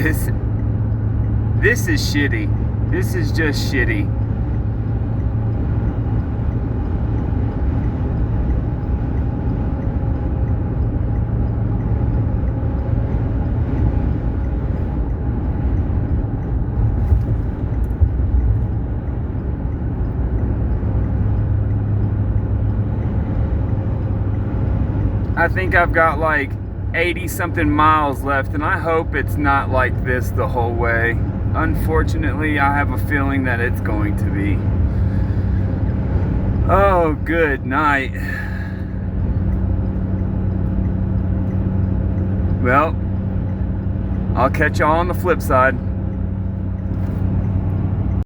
This is shitty. This is just shitty. I think I've got like 80 something miles left, and I hope it's not like this the whole way. Unfortunately, I have a feeling that it's going to be. Oh, good night. Well, I'll catch y'all on the flip side.